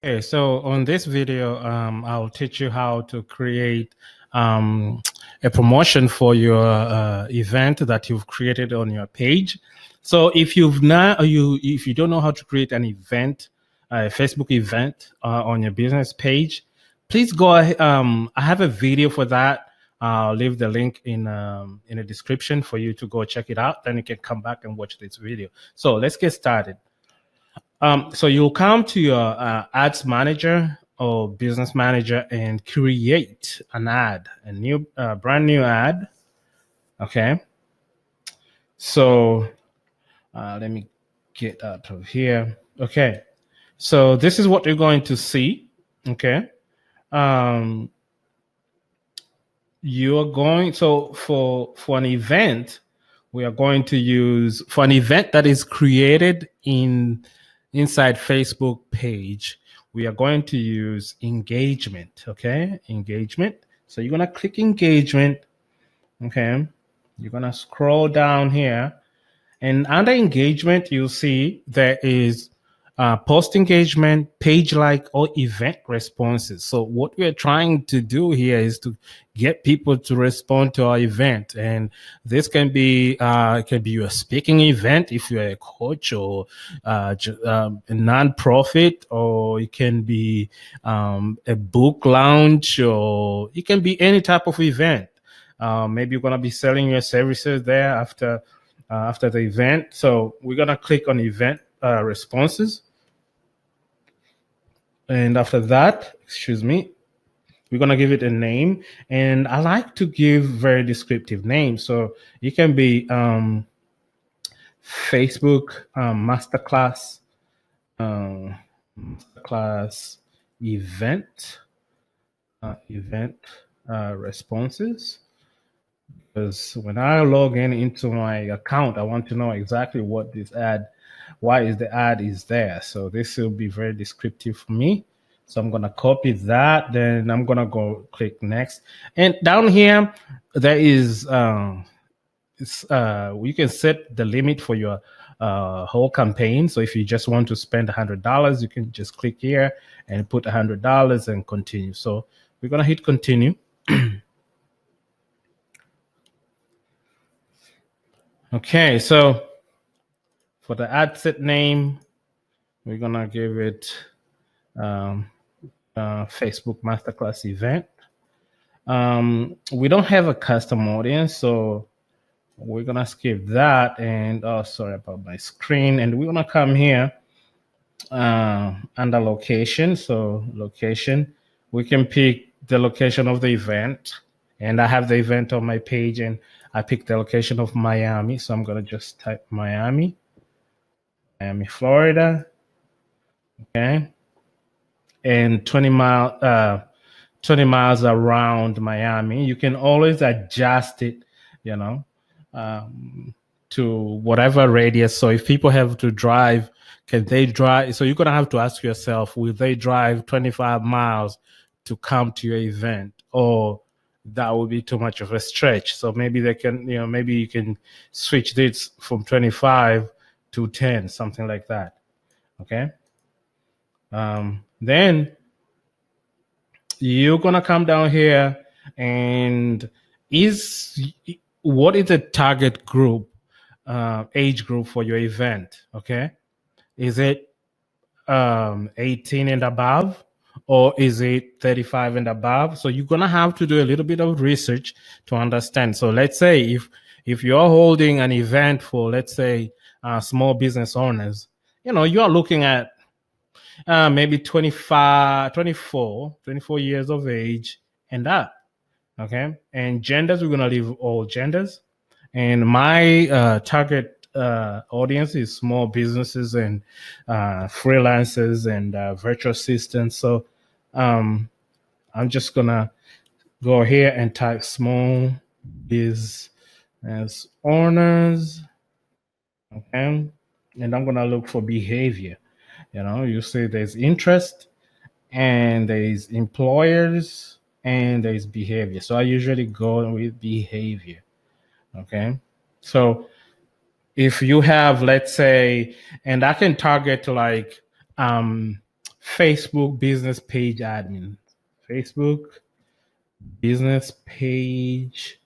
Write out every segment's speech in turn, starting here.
Okay, so on this video, I'll teach you how to create um, a promotion for your event that you've created on your page. So if if you don't know how to create an event, a Facebook event on your business page, please go ahead. I have a video for that. I'll leave the link in the description for you to go check it out. Then you can come back and watch this video. So let's get started. So you'll come to your ads manager or business manager and create an ad, a new, brand new ad. Okay. So let me get out of here. Okay. So this is what you're going to see. Okay. Um, you're going for an event, we are going to use for an event that is created inside Facebook page. We are going to use engagement. Okay, engagement. So you're gonna click engagement. Okay, you're gonna scroll down here, and under engagement, you'll see there is post engagement, page like, or event responses. So what we're trying to do here is to get people to respond to our event, and this can be a speaking event if you're a coach or a non-profit, or it can be a book launch, or it can be any type of event. Maybe you're gonna be selling your services there after the event. So we're gonna click on event responses. And after that, excuse me, we're gonna give it a name. And I like to give very descriptive names. So it can be Facebook masterclass, masterclass event, event responses. Because when I log into my account, I want to know exactly what this ad, why is the ad is there. So this will be very descriptive for me. So I'm gonna copy that, then I'm gonna go click next. And down here, there is you can set the limit for your whole campaign. So if you just want to spend $100, you can just click here and put $100 and continue. So we're gonna hit continue. Okay, so for the ad set name, we're gonna give it Facebook Masterclass event. We don't have a custom audience, so we're gonna skip that. And oh, sorry about my screen. And we're gonna come here under location. So location, we can pick the location of the event. And I have the event on my page, and I picked the location of Miami. So I'm gonna just type Miami, Florida. Okay. And 20 miles around Miami. You can always adjust it, you know, to whatever radius. So if people have to drive, can they drive? So you're gonna have to ask yourself, will they drive 25 miles to come to your event, or that would be too much of a stretch? So maybe they can, maybe you can switch this from 25 to 10, something like that. Okay. Then you're gonna come down here, and what is the target group, age group for your event? Okay, is it 18 and above, or is it 35 and above? So you're gonna have to do a little bit of research to understand. So let's say if you're holding an event for, let's say, small business owners, you are looking at maybe 24 years of age and up. Okay. And genders, we're going to leave all genders. And my target audience is small businesses and freelancers and virtual assistants. So I'm just going to go here and type small business owners. Okay. And I'm going to look for behavior. You see there's interest, and there's employers, and there's behavior. So I usually go with behavior. Okay. So if you have, let's say, and I can target like Facebook business page admin. Facebook business page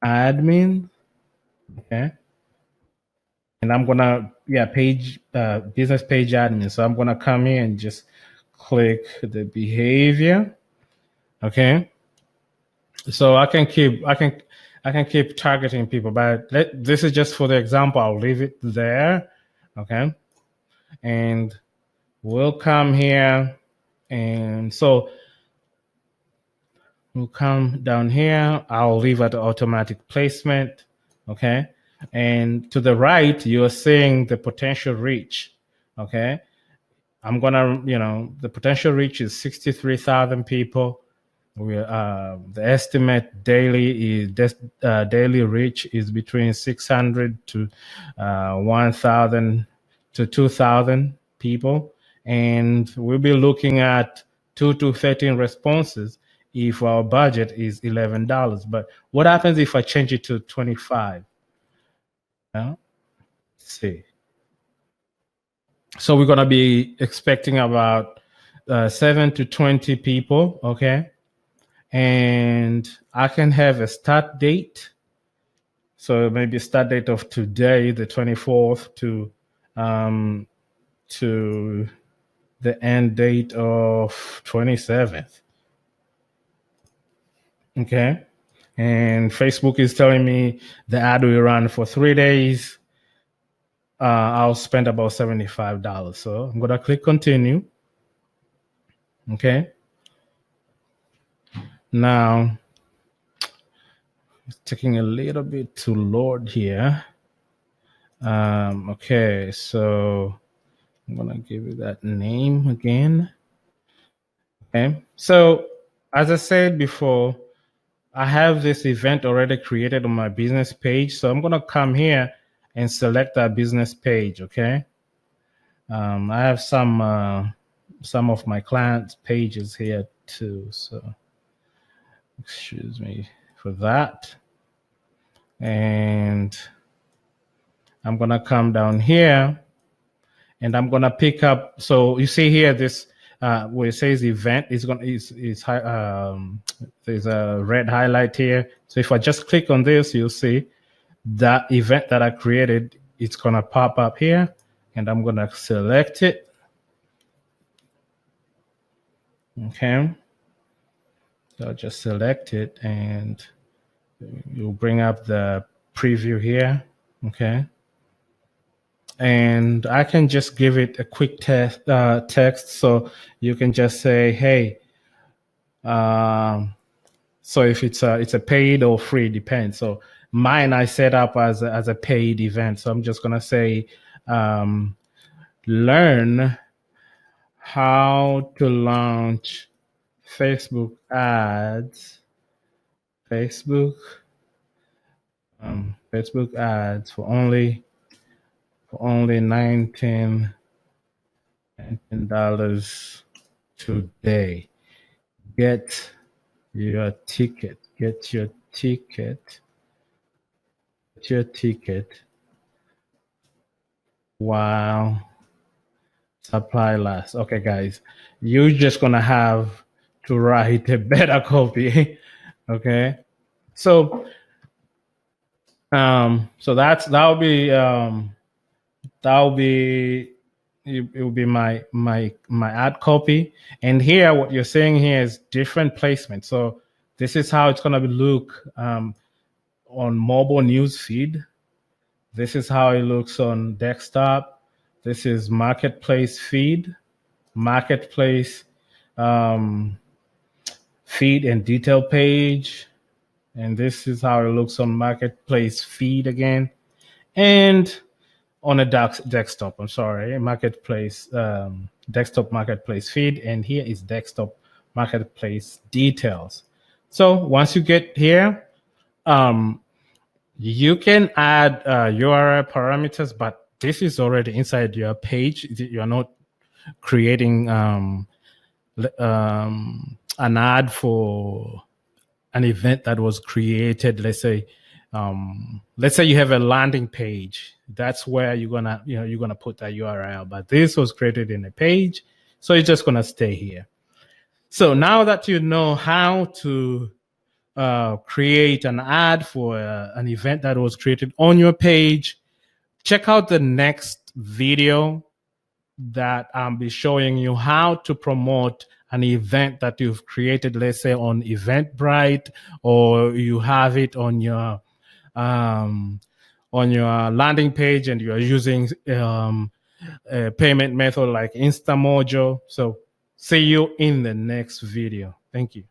admin. Okay. And I'm gonna page business page admin. So I'm gonna come here and just click the behavior. Okay. So I can keep targeting people, but this is just for the example. I'll leave it there. Okay. And we'll come here, and so we'll come down here. I'll leave it automatic placement. Okay. And to the right, you're seeing the potential reach. Okay. I'm gonna, the potential reach is 63,000 people. The estimate daily reach is between 600 to 1,000 to 2,000 people, and we'll be looking at 2 to 13 responses if our budget is $11. But what happens if I change it to 25? Let's see. So we're gonna be expecting about 7 to 20 people. Okay. And I can have a start date. So maybe a start date of today, the 24th, to the end date of 27th. Okay. And Facebook is telling me the ad will run for 3 days. I'll spend about $75. So I'm gonna click continue. Okay. Now it's taking a little bit to load here. Okay, so I'm gonna give you that name again. Okay, so as I said before, I have this event already created on my business page. So I'm gonna come here and select that business page. Okay, I have some of my clients' pages here too. So excuse me for that. And I'm gonna come down here and I'm gonna pick up. So you see here this where it says event is there's a red highlight here. So if I just click on this, you'll see that event that I created. It's gonna pop up here, and I'm gonna select it. Okay, so I'll just select it, and you'll bring up the preview here. Okay. And I can just give it a quick text. So you can just say, hey, so if it's a paid or free, depends. So mine I set up as a paid event. So I'm just going to say, learn how to launch Facebook ads, Facebook ads for only $19 today. Get your ticket. While supply lasts. Okay, guys, you're just gonna have to write a better copy. Okay, so that'll be it will be my ad copy. And here what you're seeing here is different placement. So this is how it's going to look on mobile news feed. This is how it looks on desktop. This is marketplace feed, marketplace feed and detail page. And this is how it looks on marketplace feed again. And on a desktop, I'm sorry, marketplace, desktop marketplace feed, and here is desktop marketplace details. So once you get here, you can add URL parameters, but this is already inside your page. You're not creating an ad for an event that was created. Let's say you have a landing page. That's where you're gonna put that URL. But this was created in a page, So it's just going to stay here. So now that you know how to create an ad for an event that was created on your page, check out the next video that I'll be showing you how to promote an event that you've created, let's say on Eventbrite, or you have it on your landing page and you are using a payment method like Instamojo. So see you in the next video. Thank you.